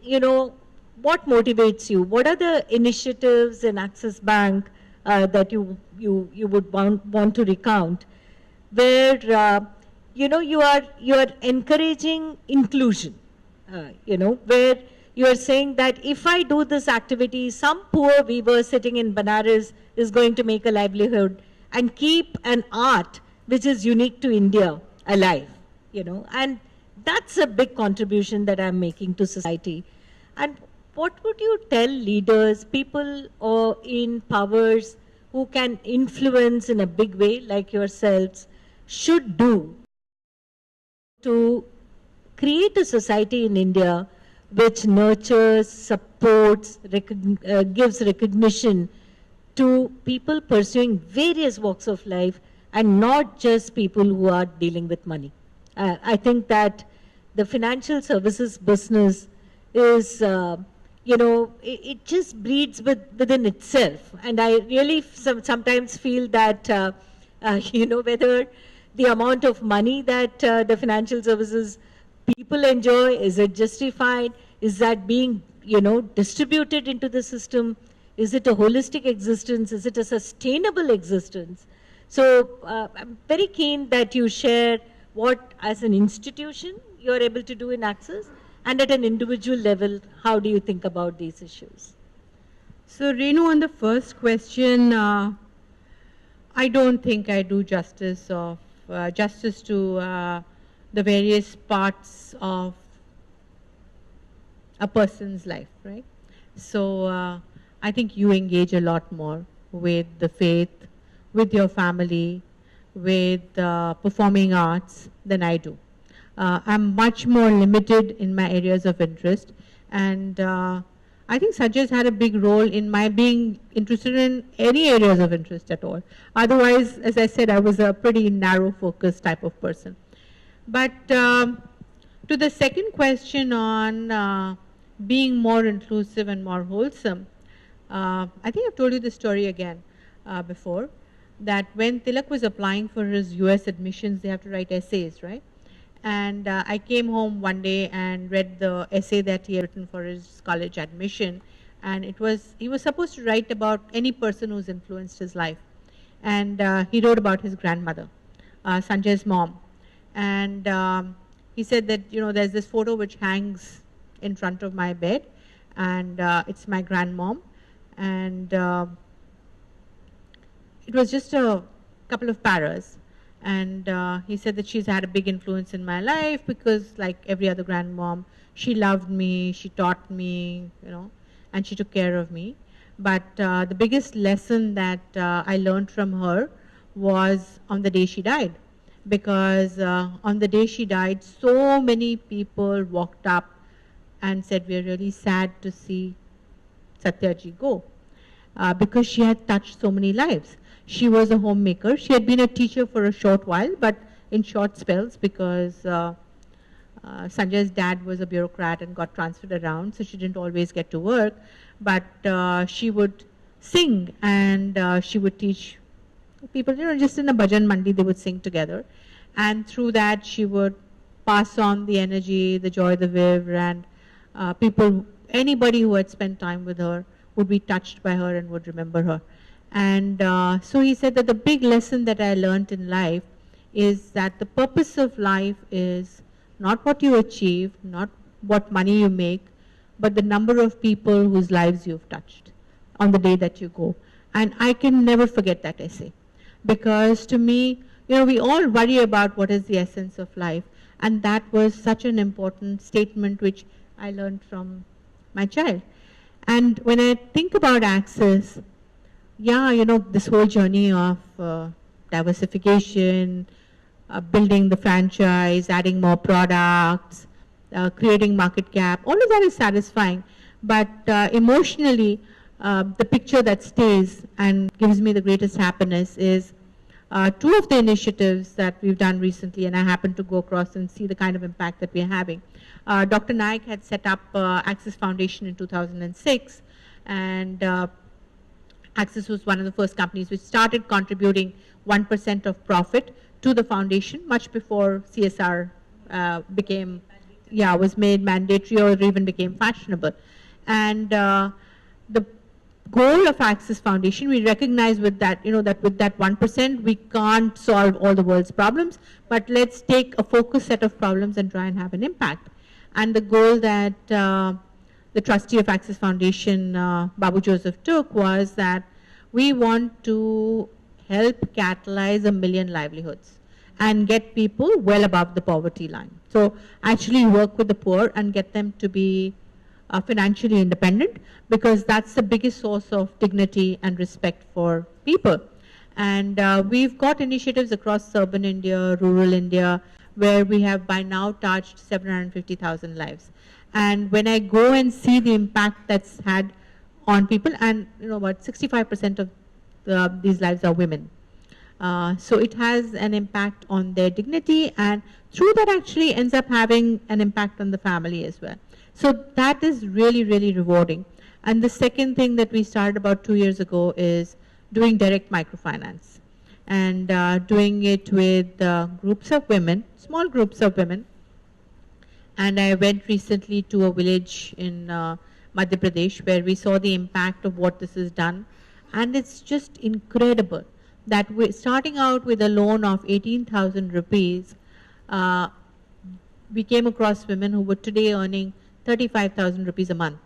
what motivates you? What are the initiatives in Axis Bank that you would want to recount, where you are encouraging inclusion, where you are saying that if I do this activity, some poor weaver sitting in Banaras is going to make a livelihood and keep an art which is unique to India alive, and that's a big contribution that I'm making to society. And what would you tell leaders, people or in powers who can influence in a big way like yourselves should do to create a society in India which nurtures, supports, gives recognition to people pursuing various walks of life and not just people who are dealing with money? I think that the financial services business is, it just breeds within itself. And I really sometimes feel that, whether the amount of money that the financial services people enjoy, is it justified? Is that being, distributed into the system? Is it a holistic existence? Is it a sustainable existence? So I'm very keen that you share what, as an institution, you're able to do in Axis, and at an individual level, how do you think about these issues? So, Renu, on the first question, I don't think I do justice to the various parts of a person's life, right? So, I think you engage a lot more with the faith, with your family, with performing arts than I do. I'm much more limited in my areas of interest, and I think Sanjay's had a big role in my being interested in any areas of interest at all. Otherwise, as I said, I was a pretty narrow focus type of person. But to the second question on being more inclusive and more wholesome, I think I've told you the story again before, that when Tilak was applying for his US admissions, they have to write essays, right? And I came home one day and read the essay that he had written for his college admission, and he was supposed to write about any person who's influenced his life. And he wrote about his grandmother, Sanjay's mom. And he said that, there's this photo which hangs in front of my bed, and it's my grandmom. And it was just a couple of paras. And he said that she's had a big influence in my life because, like every other grandmom, she loved me, she taught me, and she took care of me. But the biggest lesson that I learned from her was on the day she died. Because on the day she died, so many people walked up and said, "We're really sad to see Satyaji go," because she had touched so many lives. She was a homemaker. She had been a teacher for a short while, but in short spells, because Sanjay's dad was a bureaucrat and got transferred around, so she didn't always get to work. But she would sing, and she would teach people, just in a bhajan mandi, they would sing together. And through that, she would pass on the energy, the joy, the viv, and people, anybody who had spent time with her would be touched by her and would remember her. And so he said that the big lesson that I learned in life is that the purpose of life is not what you achieve, not what money you make, but the number of people whose lives you've touched on the day that you go. And I can never forget that essay, because to me, we all worry about what is the essence of life, and that was such an important statement which I learned from my child. And when I think about Access, this whole journey of diversification, building the franchise, adding more products, creating market cap, all of that is satisfying. But emotionally, the picture that stays and gives me the greatest happiness is two of the initiatives that we've done recently, and I happened to go across and see the kind of impact that we're having. Dr. Naik had set up Access Foundation in 2006, and Access was one of the first companies which started contributing 1% of profit to the foundation much before CSR was made mandatory or even became fashionable. And the goal of Access Foundation, we recognize with that, that with that 1%, we can't solve all the world's problems, but let's take a focused set of problems and try and have an impact. And the goal that the trustee of Access Foundation, Babu Joseph, took was that we want to help catalyze 1 million livelihoods and get people well above the poverty line. So actually work with the poor and get them to be financially independent, because that's the biggest source of dignity and respect for people. And we've got initiatives across urban India, rural India, where we have by now touched 750,000 lives. And when I go and see the impact that's had on people, and about 65% of these lives are women. So it has an impact on their dignity, and through that actually ends up having an impact on the family as well. So that is really, really rewarding. And the second thing that we started about 2 years ago is doing direct microfinance, and doing it with groups of women, small groups of women. And I went recently to a village in Madhya Pradesh where we saw the impact of what this has done. And it's just incredible that we're starting out with a loan of 18,000 rupees. We came across women who were today earning 35,000 rupees a month.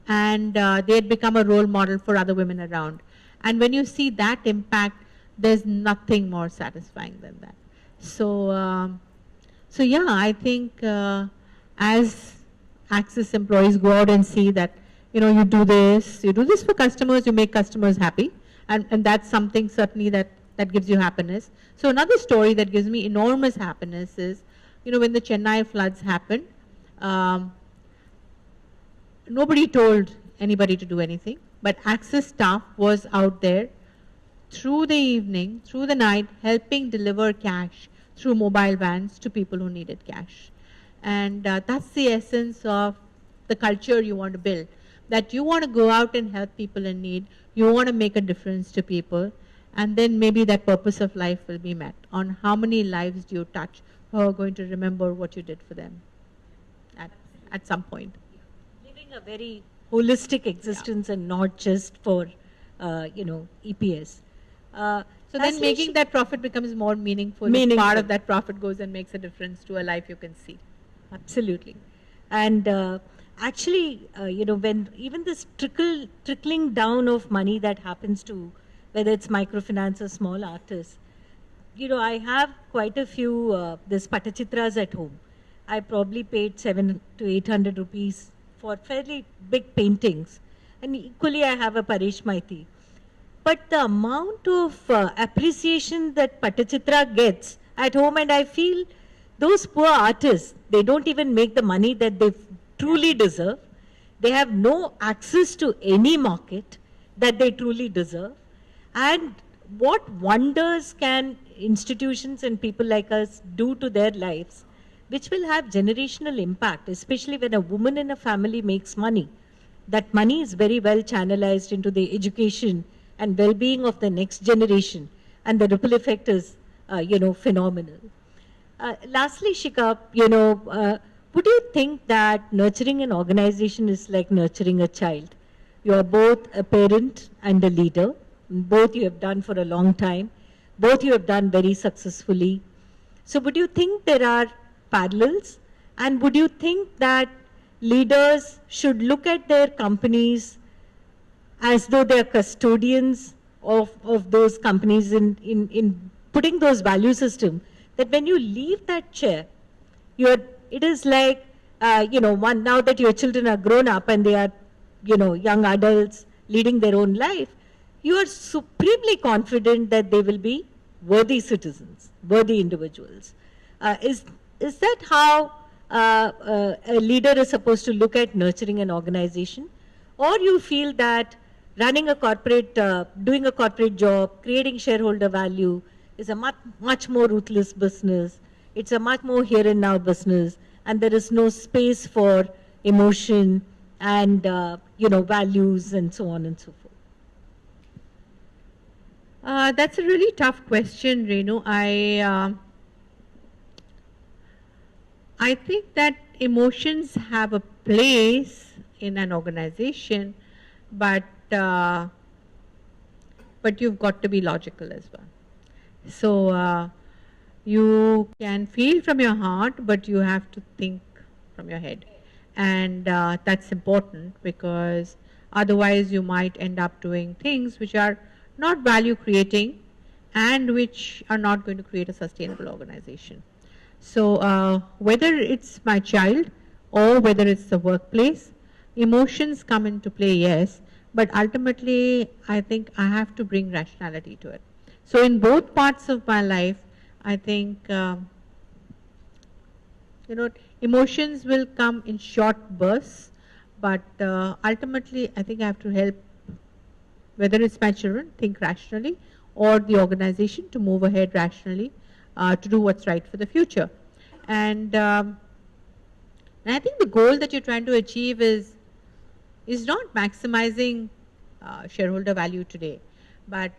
And they had become a role model for other women around. And when you see that impact, there's nothing more satisfying than that. So, I think as Access employees go out and see that, you do this for customers, you make customers happy. And that's something certainly that gives you happiness. So another story that gives me enormous happiness is, when the Chennai floods happened, nobody told anybody to do anything, but Access staff was out there through the evening, through the night, helping deliver cash through mobile vans to people who needed cash. And that's the essence of the culture you want to build, that you want to go out and help people in need, you want to make a difference to people, and then maybe that purpose of life will be met. On how many lives do you touch who are going to remember what you did for them at some point. Living a very holistic existence, and not just for, EPS. So then making that profit becomes more meaningful. Part of that profit goes and makes a difference to a life you can see. Absolutely. And actually, when even this trickling down of money that happens to, whether it's microfinance or small artists, I have quite a few this Patachitras at home. I probably paid 700 to 800 rupees for fairly big paintings. And equally, I have a Parish Maiti. But the amount of appreciation that Patachitra gets at home, and I feel those poor artists, they don't even make the money that they truly deserve. They have no access to any market that they truly deserve. And what wonders can institutions and people like us do to their lives, which will have generational impact, especially when a woman in a family makes money. that money is very well channelized into the education and well-being of the next generation, and the ripple effect is, phenomenal. Lastly, Shikha, would you think that nurturing an organization is like nurturing a child? You are both a parent and a leader. Both you have done for a long time. Both you have done very successfully. So would you think there are parallels? And would you think that leaders should look at their companies as though they are custodians of those companies in putting those value system, that when you leave that chair, it is like, now that your children are grown up and they are, young adults leading their own life, you are supremely confident that they will be worthy citizens, worthy individuals. Is that how a leader is supposed to look at nurturing an organization? Or you feel that running a corporate, doing a corporate job, creating shareholder value is a much more ruthless business. It's a much more here and now business, and there is no space for emotion and values and so on and so forth. That's a really tough question, Renu. I think that emotions have a place in an organization, but you've got to be logical as well. So you can feel from your heart, but you have to think from your head. And that's important, because otherwise you might end up doing things which are not value creating and which are not going to create a sustainable organization. So whether it's my child or whether it's the workplace, emotions come into play, yes, but ultimately I think I have to bring rationality to it. So in both parts of my life, I think emotions will come in short bursts, but ultimately I think I have to help, whether it's my children, think rationally, or the organization to move ahead rationally to do what's right for the future. And I think the goal that you're trying to achieve is not maximizing shareholder value today, but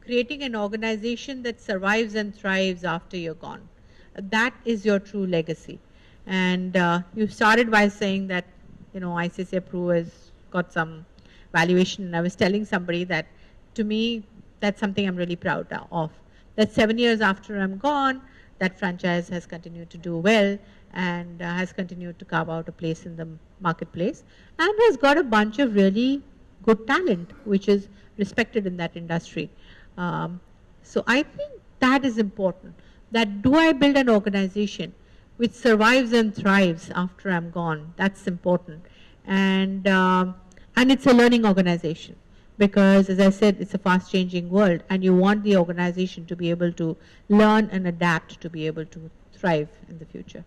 creating an organization that survives and thrives after you're gone. That is your true legacy. And you started by saying that, ICICI Pru has got some valuation. And I was telling somebody that, to me, that's something I'm really proud of. That 7 years after I'm gone, that franchise has continued to do well and has continued to carve out a place in the marketplace and has got a bunch of really good talent, which is respected in that industry. So I think that is important. That do I build an organization which survives and thrives after I'm gone? That's important. And it's a learning organization, because as I said, it's a fast changing world and you want the organization to be able to learn and adapt to be able to thrive in the future.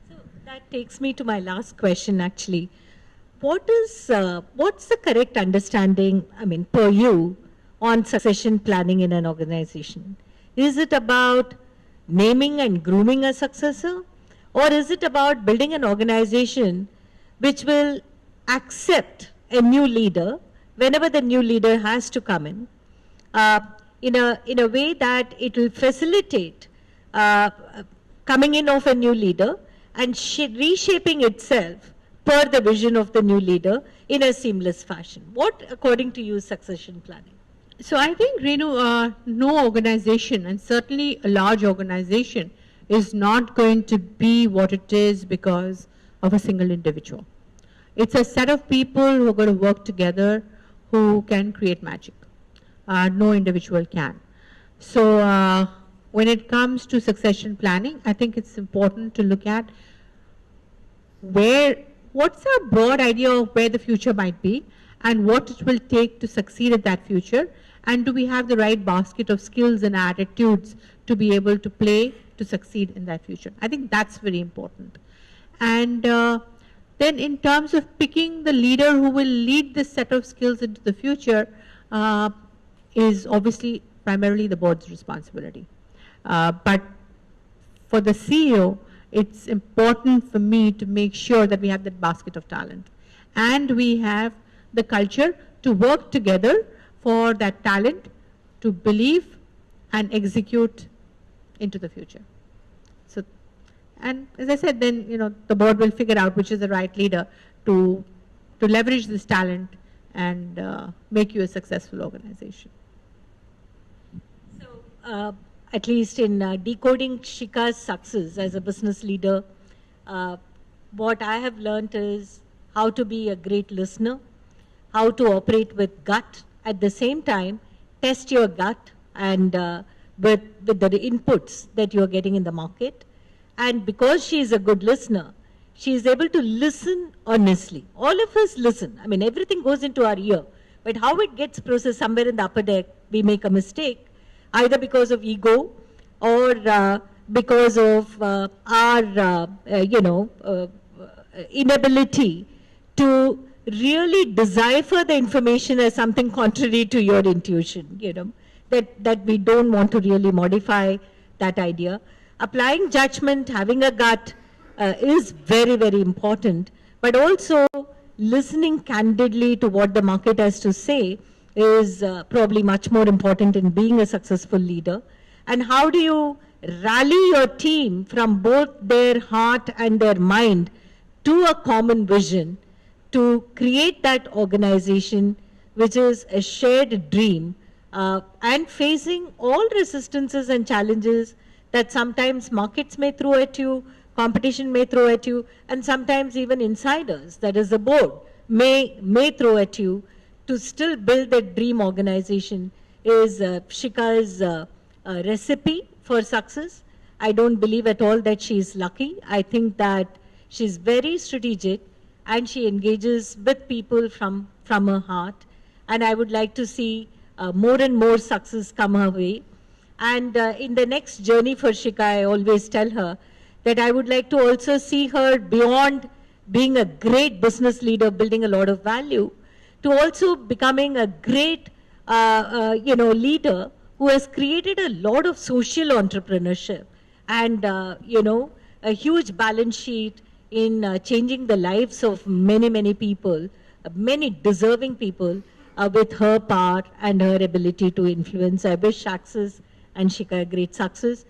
So that takes me to my last question actually. What's the correct understanding, per you, on succession planning in an organization? Is it about naming and grooming a successor, or is it about building an organization which will accept a new leader whenever the new leader has to come in a way that it will facilitate coming in of a new leader and reshaping itself per the vision of the new leader in a seamless fashion? What, according to you, is succession planning? So I think, Renu, no organization, and certainly a large organization, is not going to be what it is because of a single individual. It's a set of people who are going to work together who can create magic. No individual can. So when it comes to succession planning, I think it's important to look at what's our broad idea of where the future might be and what it will take to succeed at that future, and do we have the right basket of skills and attitudes to be able to play to succeed in that future. I think that's very important. And then in terms of picking the leader who will lead this set of skills into the future is obviously primarily the board's responsibility. But for the CEO, it's important for me to make sure that we have that basket of talent. and we have the culture to work together for that talent to believe and execute into the future. So, and as I said, then, you know, the board will figure out which is the right leader to leverage this talent and make you a successful organization. So, at least in decoding Shikha's success as a business leader, what I have learned is how to be a great listener, how to operate with gut, at the same time, test your gut and with the inputs that you're getting in the market. And because she is a good listener, she is able to listen honestly. All of us listen. I mean, everything goes into our ear. But how it gets processed somewhere in the upper deck, we make a mistake, either because of ego or because of our, inability to really decipher the information as something contrary to your intuition, that we don't want to really modify that idea. Applying judgment, having a gut is very, very important, but also listening candidly to what the market has to say is probably much more important in being a successful leader. And how do you rally your team from both their heart and their mind to a common vision to create that organization which is a shared dream, and facing all resistances and challenges that sometimes markets may throw at you, competition may throw at you, and sometimes even insiders, that is the board, may throw at you, to still build that dream organization is Shikha's recipe for success. I don't believe at all that she is lucky. I think that she's very strategic and she engages with people from her heart. And I would like to see more and more success come her way. And in the next journey for Shikha, I always tell her that I would like to also see her beyond being a great business leader, building a lot of value, to also becoming a great, leader who has created a lot of social entrepreneurship and, a huge balance sheet in changing the lives of many, many people, many deserving people, with her power and her ability to influence. I wish Axis and Shikha great success.